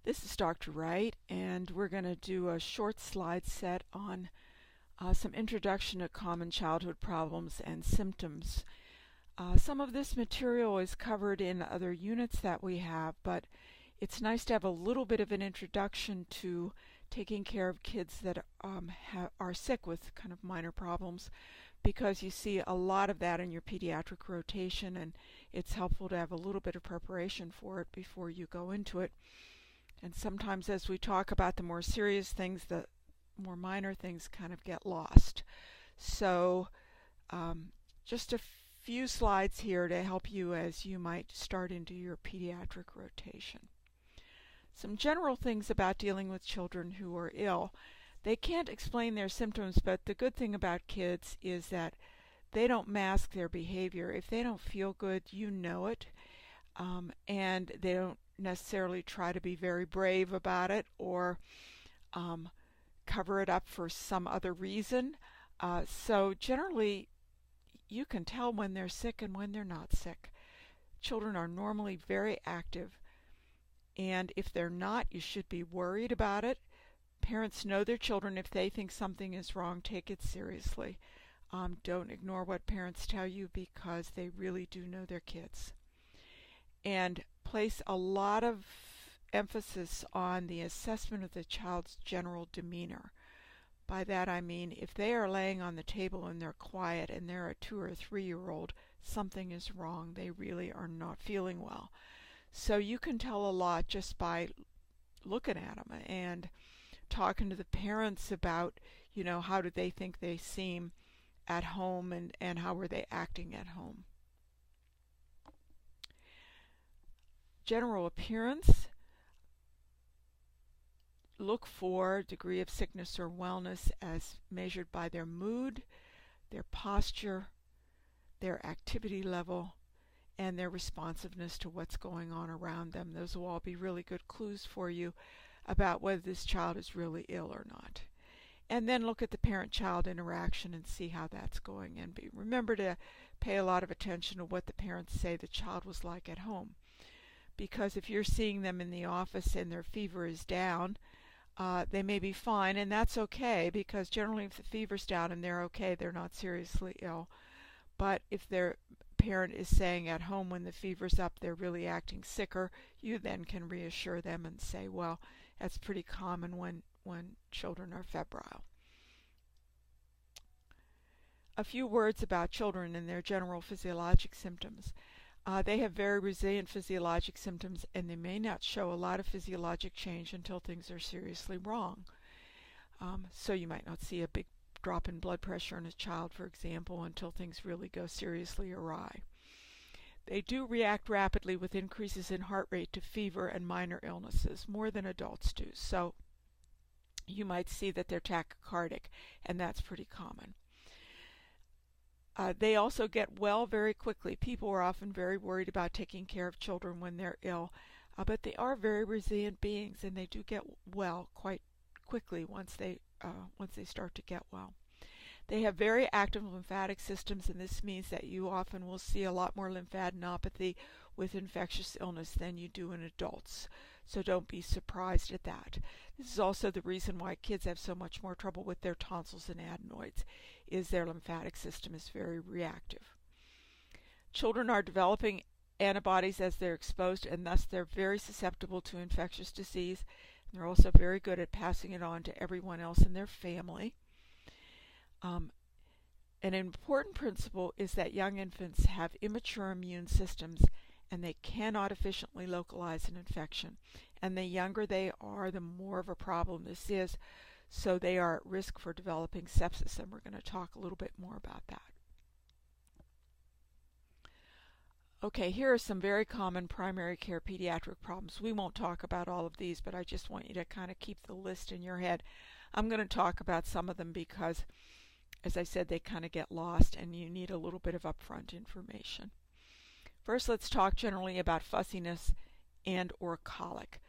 This is Dr. Wright, and we're going to do a short slide set on some introduction to common childhood problems and symptoms. Some of this material is covered in other units that we have, but it's nice to have a little bit of an introduction to taking care of kids that are sick with kind of minor problems, because you see a lot of that in your pediatric rotation, and it's helpful to have a little bit of preparation for it before you go into it. And sometimes as we talk about the more serious things, the more minor things kind of get lost. So just a few slides here to help you as you might start into your pediatric rotation. Some general things about dealing with children who are ill. They can't explain their symptoms, but the good thing about kids is that they don't mask their behavior. If they don't feel good, you know it, and they don't necessarily try to be very brave about it or cover it up for some other reason. So generally you can tell when they're sick and when they're not sick. Children are normally very active, and if they're not, you should be worried about it. Parents know their children. If they think something is wrong, take it seriously. Don't ignore what parents tell you, because they really do know their kids. And place a lot of emphasis on the assessment of the child's general demeanor. By that I mean, if they are laying on the table and they're quiet and they're a 2 or 3-year-old, something is wrong. They really are not feeling well. So you can tell a lot just by looking at them and talking to the parents about, you know, how do they think they seem at home, and how are they acting at home. General appearance. Look for degree of sickness or wellness as measured by their mood, their posture, their activity level, and their responsiveness to what's going on around them. Those will all be really good clues for you about whether this child is really ill or not. And then look at the parent-child interaction and see how that's going. And remember to pay a lot of attention to what the parents say the child was like at home. Because if you're seeing them in the office and their fever is down, they may be fine, and that's okay, because generally if the fever's down and they're okay, they're not seriously ill. But if their parent is saying at home when the fever's up they're really acting sicker, you then can reassure them and say, well, that's pretty common when children are febrile. A few words about children and their general physiologic symptoms. They have very resilient physiologic symptoms, and they may not show a lot of physiologic change until things are seriously wrong. So you might not see a big drop in blood pressure in a child, for example, until things really go seriously awry. They do react rapidly with increases in heart rate to fever and minor illnesses, more than adults do. So you might see that they're tachycardic, and that's pretty common. They also get well very quickly. People are often very worried about taking care of children when they're ill, but they are very resilient beings, and they do get well quite quickly once they start to get well. They have very active lymphatic systems, and this means that you often will see a lot more lymphadenopathy with infectious illness than you do in adults. So don't be surprised at that. This is also the reason why kids have so much more trouble with their tonsils and adenoids, is their lymphatic system is very reactive. Children are developing antibodies as they're exposed, and thus they're very susceptible to infectious disease. And they're also very good at passing it on to everyone else in their family. An important principle is that young infants have immature immune systems, and they cannot efficiently localize an infection. And the younger they are, the more of a problem this is. So they are at risk for developing sepsis, and we're going to talk a little bit more about that. Okay, here are some very common primary care pediatric problems. We won't talk about all of these, but I just want you to kind of keep the list in your head. I'm going to talk about some of them because, as I said, they kind of get lost, and you need a little bit of upfront information. First, let's talk generally about fussiness and or colic.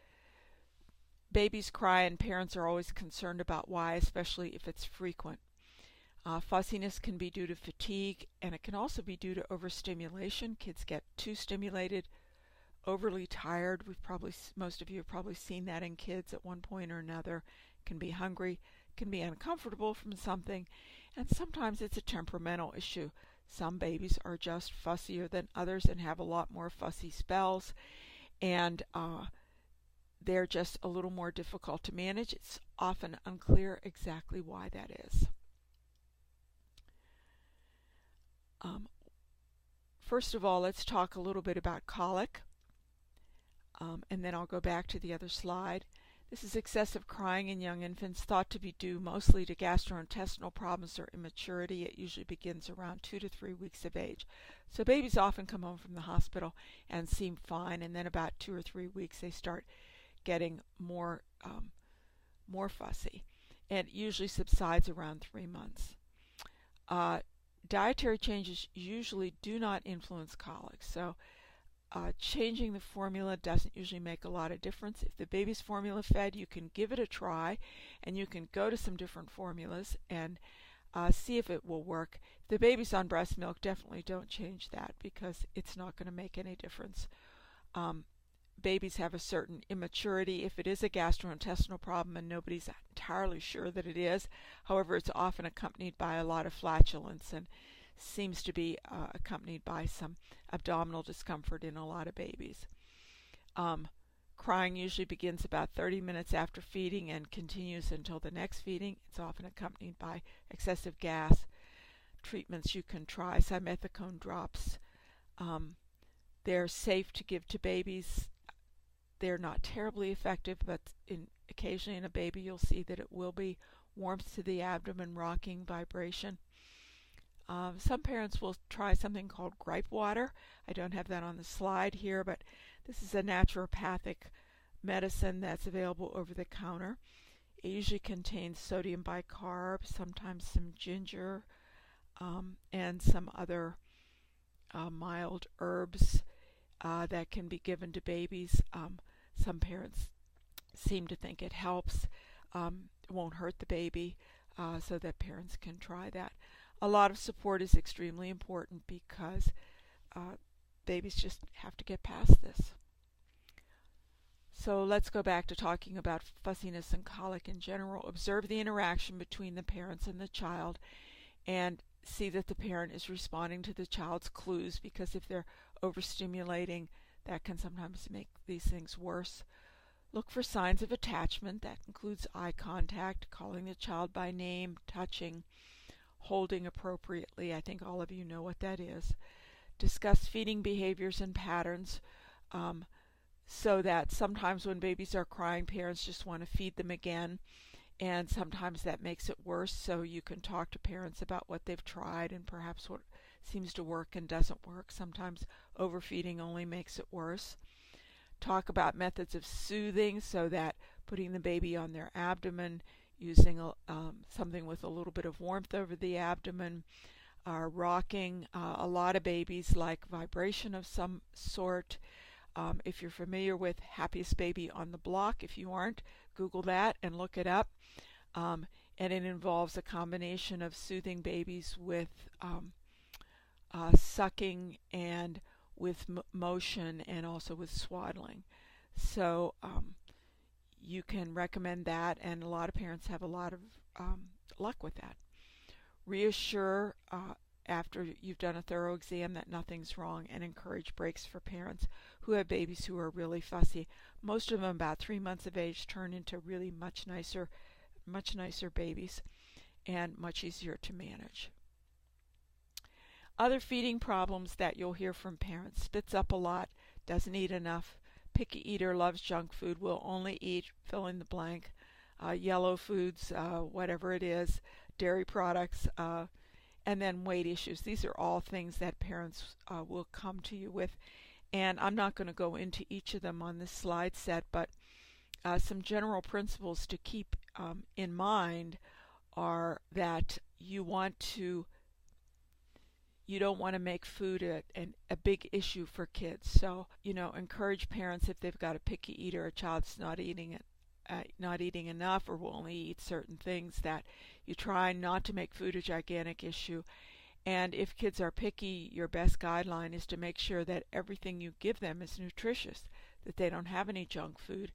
Babies cry, and parents are always concerned about why, especially if it's frequent. Fussiness can be due to fatigue, and it can also be due to overstimulation. Kids get too stimulated, overly tired. Most of you have probably seen that in kids at one point or another. Can be hungry, can be uncomfortable from something, and sometimes it's a temperamental issue. Some babies are just fussier than others and have a lot more fussy spells, and they're just a little more difficult to manage. It's often unclear exactly why that is. First of all, let's talk a little bit about colic, and then I'll go back to the other slide. This is excessive crying in young infants, thought to be due mostly to gastrointestinal problems or immaturity. It usually begins around 2 to 3 weeks of age. So babies often come home from the hospital and seem fine, and then about 2 or 3 weeks they start getting more fussy. And it usually subsides around 3 months. Dietary changes usually do not influence colic, so changing the formula doesn't usually make a lot of difference. If the baby's formula fed, you can give it a try, and you can go to some different formulas and see if it will work. If the baby's on breast milk, definitely don't change that because it's not going to make any difference. Babies have a certain immaturity if it is a gastrointestinal problem, and nobody's entirely sure that it is. However, it's often accompanied by a lot of flatulence and seems to be accompanied by some abdominal discomfort in a lot of babies. Crying usually begins about 30 minutes after feeding and continues until the next feeding. It's often accompanied by excessive gas. Treatments you can try: simethicone drops. They're safe to give to babies. They're not terribly effective, but occasionally in a baby you'll see that it will be warmth to the abdomen, rocking, vibration. Some parents will try something called gripe water. I don't have that on the slide here, but this is a naturopathic medicine that's available over the counter. It usually contains sodium bicarb, sometimes some ginger, and some other mild herbs that can be given to babies. Some parents seem to think it helps. It won't hurt the baby, so that parents can try that. A lot of support is extremely important because babies just have to get past this. So let's go back to talking about fussiness and colic in general. Observe the interaction between the parents and the child and see that the parent is responding to the child's clues, because if they're overstimulating, that can sometimes make these things worse. Look for signs of attachment. That includes eye contact, calling the child by name, touching, holding appropriately. I think all of you know what that is. Discuss feeding behaviors and patterns, so that sometimes when babies are crying, parents just want to feed them again, and sometimes that makes it worse. So you can talk to parents about what they've tried and perhaps what seems to work and doesn't work. Sometimes overfeeding only makes it worse. Talk about methods of soothing, so that putting the baby on their abdomen, using something with a little bit of warmth over the abdomen, rocking. A lot of babies like vibration of some sort. If you're familiar with Happiest Baby on the Block, if you aren't, Google that and look it up. And it involves a combination of soothing babies with sucking and with motion, and also with swaddling. So you can recommend that, and a lot of parents have a lot of luck with that. Reassure after you've done a thorough exam that nothing's wrong, and encourage breaks for parents who have babies who are really fussy. Most of them about 3 months of age turn into really much nicer babies and much easier to manage. Other feeding problems that you'll hear from parents: spits up a lot, doesn't eat enough, picky eater, loves junk food, will only eat fill in the blank, yellow foods, whatever it is, dairy products, and then weight issues. These are all things that parents will come to you with, and I'm not going to go into each of them on this slide set, but some general principles to keep in mind are that you don't want to make food a big issue for kids. So, encourage parents, if they've got a picky eater, a child's not eating enough or will only eat certain things, that you try not to make food a gigantic issue, And if kids are picky, your best guideline is to make sure that everything you give them is nutritious, that they don't have any junk food,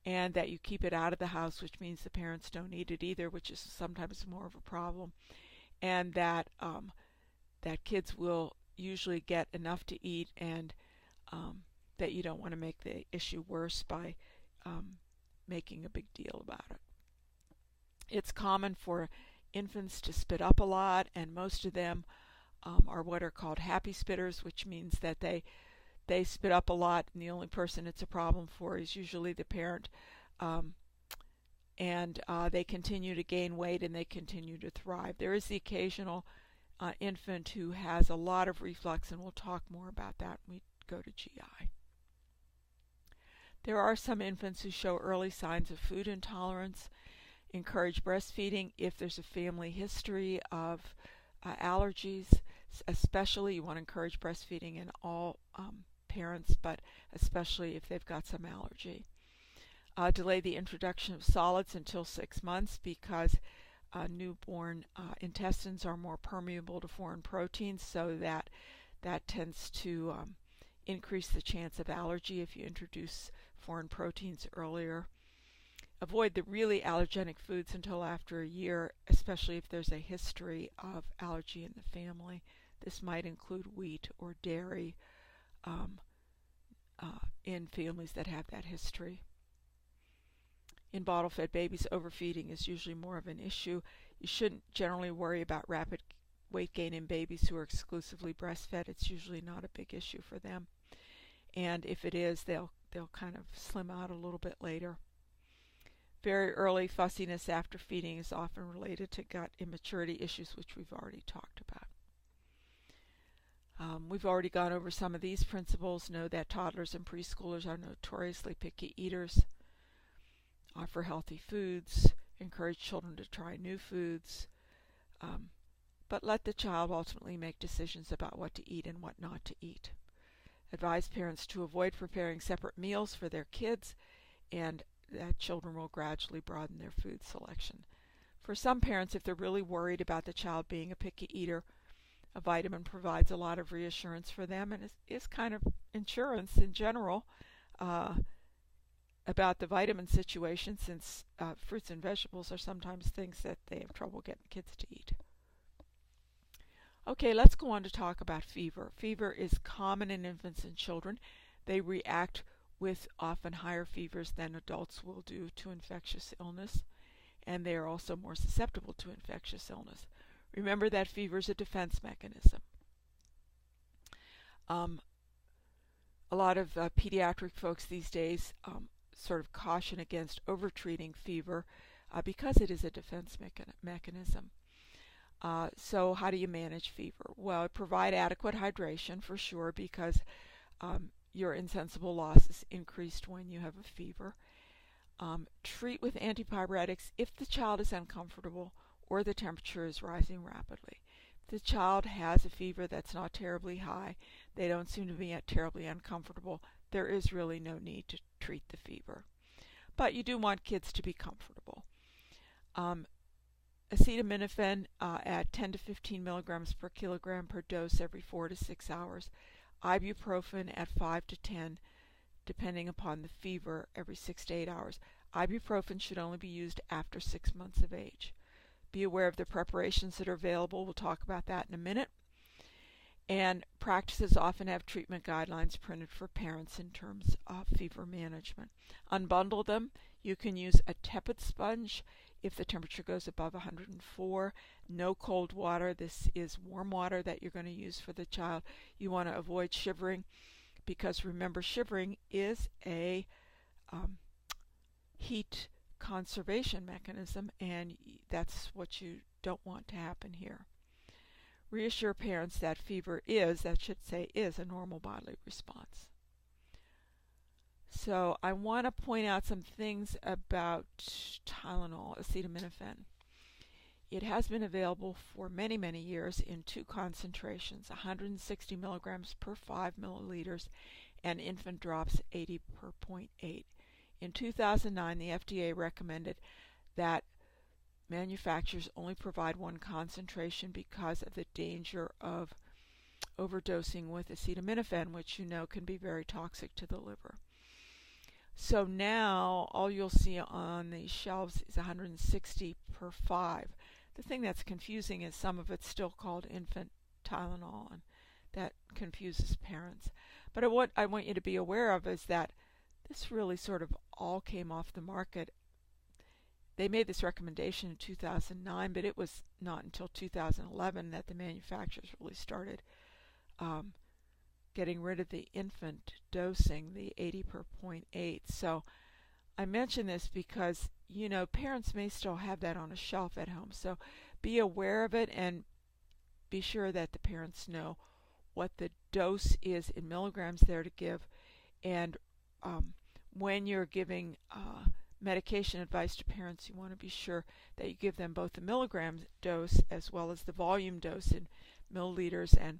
and that you keep it out of the house, which means the parents don't eat it either, which is sometimes more of a problem, and that that kids will usually get enough to eat, and that you don't want to make the issue worse by making a big deal about it. It's common for infants to spit up a lot, and most of them are what are called happy spitters, which means that they spit up a lot, and the only person it's a problem for is usually the parent. And they continue to gain weight, and they continue to thrive. There is the occasional infant who has a lot of reflux, and we'll talk more about that when we go to GI. There are some infants who show early signs of food intolerance. Encourage breastfeeding if there's a family history of allergies. Especially, you want to encourage breastfeeding in all parents, but especially if they've got some allergy. Delay the introduction of solids until 6 months, because newborn intestines are more permeable to foreign proteins, so that tends to increase the chance of allergy if you introduce foreign proteins earlier. Avoid the really allergenic foods until after a year, especially if there's a history of allergy in the family. This might include wheat or dairy in families that have that history. In bottle-fed babies, overfeeding is usually more of an issue. You shouldn't generally worry about rapid weight gain in babies who are exclusively breastfed. It's usually not a big issue for them. And if it is, they'll kind of slim out a little bit later. Very early fussiness after feeding is often related to gut immaturity issues, which we've already talked about. We've already gone over some of these principles. Know that toddlers and preschoolers are notoriously picky eaters. Offer healthy foods. Encourage children to try new foods. But let the child ultimately make decisions about what to eat and what not to eat. Advise parents to avoid preparing separate meals for their kids, and that children will gradually broaden their food selection. For some parents, if they're really worried about the child being a picky eater, a vitamin provides a lot of reassurance for them, and is kind of insurance in general about the vitamin situation, since fruits and vegetables are sometimes things that they have trouble getting kids to eat. Okay, let's go on to talk about fever. Fever is common in infants and children. They react with often higher fevers than adults will do to infectious illness, and they are also more susceptible to infectious illness. Remember that fever is a defense mechanism. A lot of pediatric folks these days sort of caution against overtreating fever because it is a defense mechanism. So how do you manage fever? Well, provide adequate hydration for sure, because your insensible loss is increased when you have a fever. Treat with antipyretics if the child is uncomfortable or the temperature is rising rapidly. If the child has a fever that's not terribly high, they don't seem to be terribly uncomfortable, there is really no need to treat the fever. But you do want kids to be comfortable. Acetaminophen at 10 to 15 milligrams per kilogram per dose every 4 to 6 hours. Ibuprofen at 5 to 10, depending upon the fever, every 6 to 8 hours. Ibuprofen should only be used after 6 months of age. Be aware of the preparations that are available. We'll talk about that in a minute. And practices often have treatment guidelines printed for parents in terms of fever management. Unbundle them. You can use a tepid sponge if the temperature goes above 104. No cold water. This is warm water that you're going to use for the child. You want to avoid shivering, because remember, shivering is a heat conservation mechanism, and that's what you don't want to happen here. Reassure parents that fever is a normal bodily response. So I want to point out some things about Tylenol, acetaminophen. It has been available for many, many years in 2 concentrations, 160 milligrams per 5 milliliters and infant drops 80 per 0.8. In 2009, the FDA recommended that manufacturers only provide one concentration because of the danger of overdosing with acetaminophen, which you know can be very toxic to the liver. So now all you'll see on the shelves is 160 per 5. The thing that's confusing is some of it's still called infant Tylenol, and that confuses parents. But what I want you to be aware of is that this really sort of all came off the market. They made this recommendation in 2009, but it was not until 2011 that the manufacturers really started getting rid of the infant dosing, the 80 per 0.8. So I mention this because, you know, parents may still have that on a shelf at home. So be aware of it and be sure that the parents know what the dose is in milligrams there to give. And when you're giving medication advice to parents, you want to be sure that you give them both the milligram dose as well as the volume dose in milliliters, and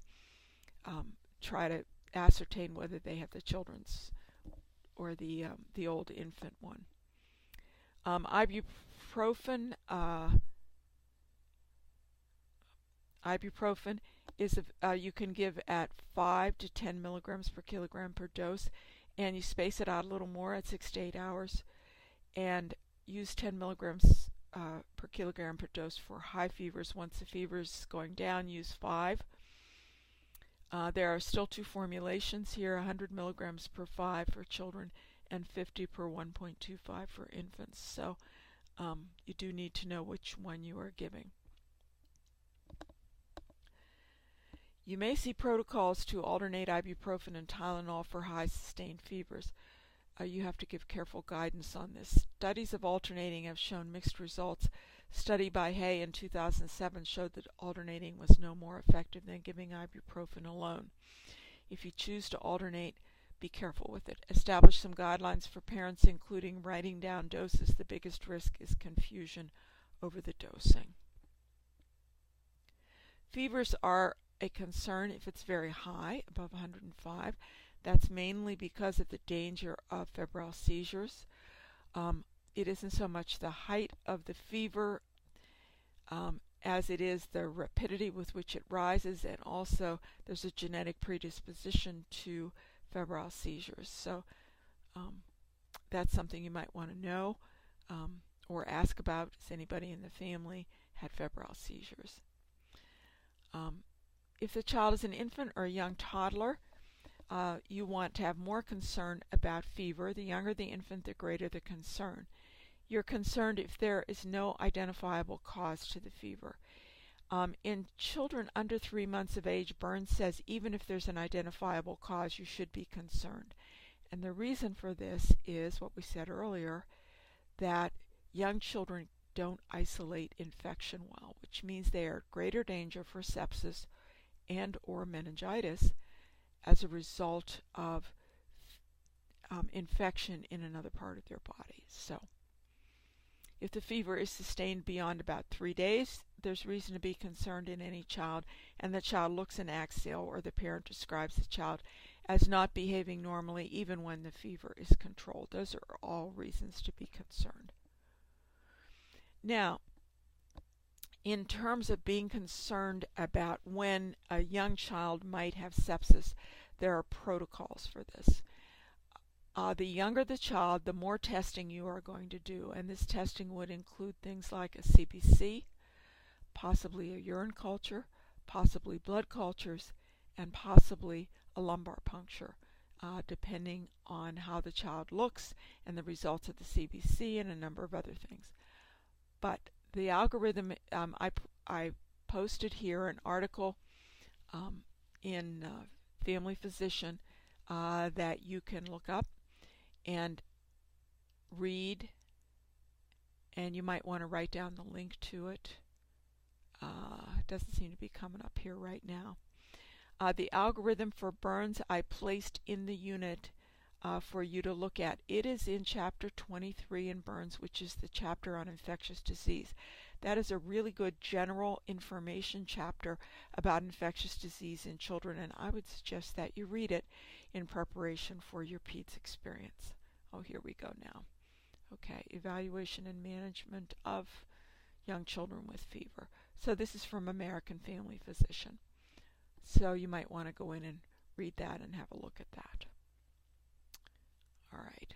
try to ascertain whether they have the children's or the old infant one. Ibuprofen is you can give at 5 to 10 milligrams per kilogram per dose, and you space it out a little more at 6 to 8 hours, and use 10 milligrams per kilogram per dose for high fevers. Once the fever is going down, use 5. There are still 2 formulations here, 100 milligrams per 5 for children and 50 per 1.25 for infants. So you do need to know which one you are giving. You may see protocols to alternate ibuprofen and Tylenol for high sustained fevers. You have to give careful guidance on this. Studies of alternating have shown mixed results. Study by Hay in 2007 showed that alternating was no more effective than giving ibuprofen alone. If you choose to alternate, be careful with it. Establish some guidelines for parents, including writing down doses. The biggest risk is confusion over the dosing. Fevers are a concern if it's very high, above 105. That's mainly because of the danger of febrile seizures. It isn't so much the height of the fever as it is the rapidity with which it rises, and also there's a genetic predisposition to febrile seizures. So that's something you might want to know or ask about. Has anybody in the family had febrile seizures? If the child is an infant or a young toddler, you want to have more concern about fever. The younger the infant, the greater the concern. You're concerned if there is no identifiable cause to the fever. In children under 3 months of age, Burns says even if there's an identifiable cause, you should be concerned. And the reason for this is what we said earlier, that young children don't isolate infection well, which means they are at greater danger for sepsis and or meningitis as a result of infection in another part of their body. So if the fever is sustained beyond about 3 days, there's reason to be concerned in any child, and the child looks and acts ill, or the parent describes the child as not behaving normally even when the fever is controlled. Those are all reasons to be concerned. Now, in terms of being concerned about when a young child might have sepsis, there are protocols for this. The younger the child, the more testing you are going to do, and this testing would include things like a CBC, possibly a urine culture, possibly blood cultures, and possibly a lumbar puncture, depending on how the child looks and the results of the CBC and a number of other things. But the algorithm, I posted here an article in Family Physician that you can look up and read, and you might want to write down the link to it. It doesn't seem to be coming up here right now. The algorithm for Burns I placed in the unit for you to look at. It is in chapter 23 in Burns, which is the chapter on infectious disease. That is a really good general information chapter about infectious disease in children, and I would suggest that you read it in preparation for your Peds experience. Oh, here we go now. Okay, evaluation and management of young children with fever. So this is from American Family Physician. So you might want to go in and read that and have a look at that. All right,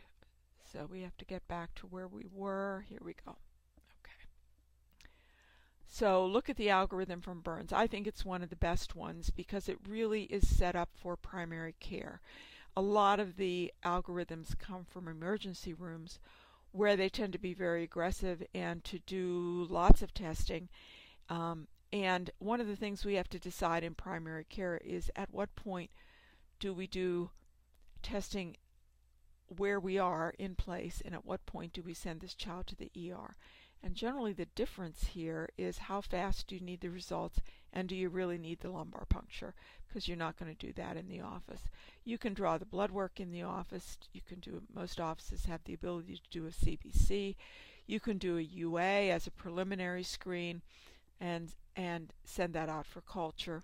so we have to get back to where we were. Here we go. Okay. So look at the algorithm from Burns. I think it's one of the best ones because it really is set up for primary care. A lot of the algorithms come from emergency rooms where they tend to be very aggressive and to do lots of testing. And one of the things we have to decide in primary care is at what point do we do testing where we are in place, and at what point do we send this child to the ER. And generally the difference here is how fast do you need the results, and do you really need the lumbar puncture, because you're not going to do that in the office. You can draw the blood work in the office. You can do, most offices have the ability to do a CBC. You can do a UA as a preliminary screen and send that out for culture.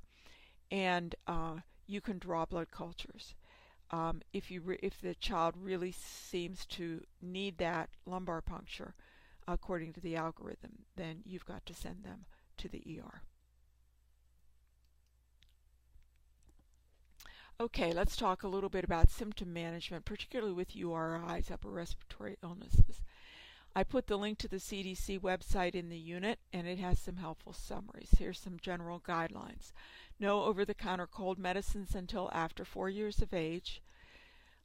And you can draw blood cultures. If the child really seems to need that lumbar puncture, according to the algorithm, then you've got to send them to the ER. Okay, let's talk a little bit about symptom management, particularly with URIs, upper respiratory illnesses. I put the link to the CDC website in the unit, and it has some helpful summaries. Here's some general guidelines. No over-the-counter cold medicines until after 4 years of age.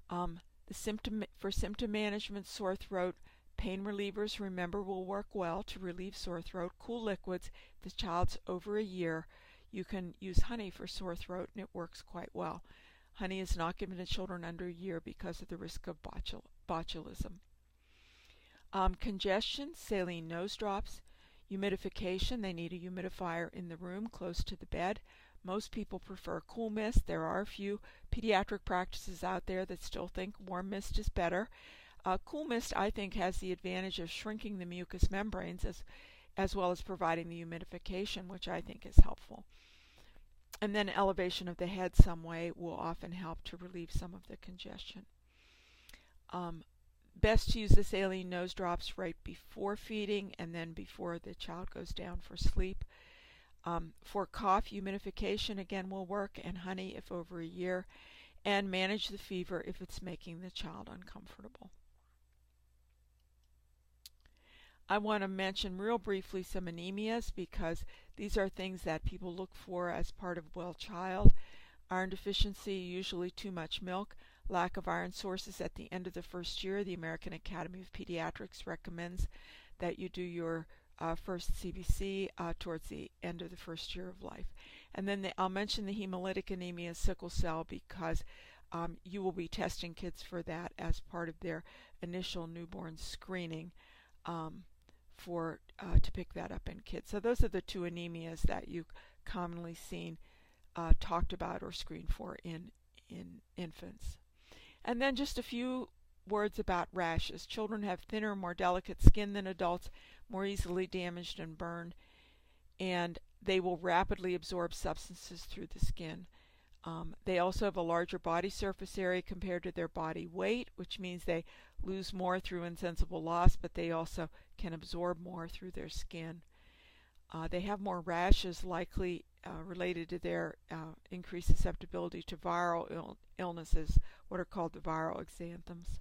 For symptom management, sore throat, pain relievers, remember, will work well to relieve sore throat. Cool liquids, if the child's over a year, you can use honey for sore throat, and it works quite well. Honey is not given to children under a year because of the risk of botulism. Congestion, saline nose drops. Humidification, they need a humidifier in the room close to the bed. Most people prefer cool mist. There are a few pediatric practices out there that still think warm mist is better. Cool mist, I think, has the advantage of shrinking the mucous membranes as well as providing the humidification, which I think is helpful. And then elevation of the head some way will often help to relieve some of the congestion. Best to use the saline nose drops right before feeding and then before the child goes down for sleep. For cough, humidification again will work, and honey if over a year, and manage the fever if it's making the child uncomfortable. I want to mention real briefly some anemias, because these are things that people look for as part of well child. Iron deficiency, usually too much milk. Lack of iron sources at the end of the first year. The American Academy of Pediatrics recommends that you do your first CBC towards the end of the first year of life. And then I'll mention the hemolytic anemia, sickle cell, because you will be testing kids for that as part of their initial newborn screening to pick that up in kids. So those are the two anemias that you commonly seen talked about or screened for in infants. And then just a few words about rashes. Children have thinner, more delicate skin than adults, more easily damaged and burned, and they will rapidly absorb substances through the skin. They also have a larger body surface area compared to their body weight, which means they lose more through insensible loss, but they also can absorb more through their skin. They have more rashes, likely related to their increased susceptibility to viral illnesses, what are called the viral exanthems.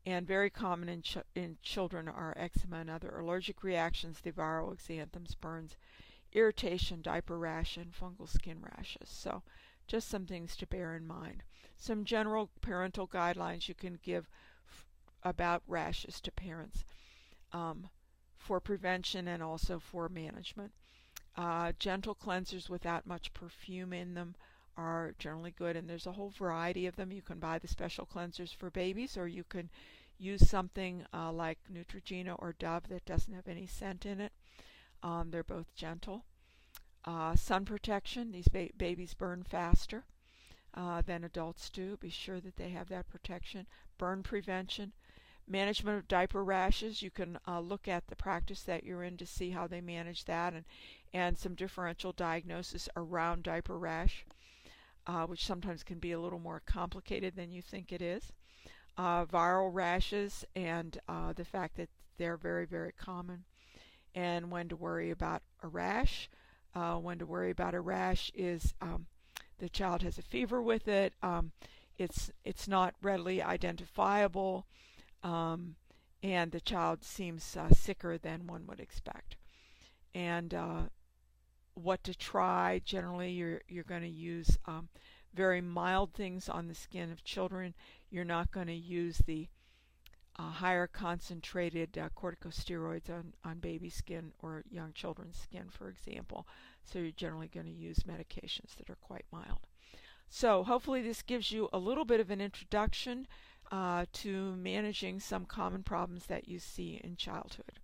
And very common in children are eczema and other allergic reactions, the viral exanthems, burns, irritation, diaper rash, and fungal skin rashes. So just some things to bear in mind. Some general parental guidelines you can give about rashes to parents for prevention and also for management. Gentle cleansers without much perfume in them are generally good, and there's a whole variety of them. You can buy the special cleansers for babies, or you can use something like Neutrogena or Dove that doesn't have any scent in it. They're both gentle. Sun protection. These babies burn faster than adults do. Be sure that they have that protection. Burn prevention. Management of diaper rashes. You can look at the practice that you're in to see how they manage that, and some differential diagnosis around diaper rash, which sometimes can be a little more complicated than you think it is. Viral rashes and the fact that they're very, very common. and when to worry about a rash. When to worry about a rash is the child has a fever with it. It's not readily identifiable, and the child seems sicker than one would expect. And what to try? Generally, you're going to use very mild things on the skin of children. You're not going to use the higher concentrated corticosteroids on baby skin or young children's skin, for example. So you're generally going to use medications that are quite mild. So hopefully this gives you a little bit of an introduction to managing some common problems that you see in childhood.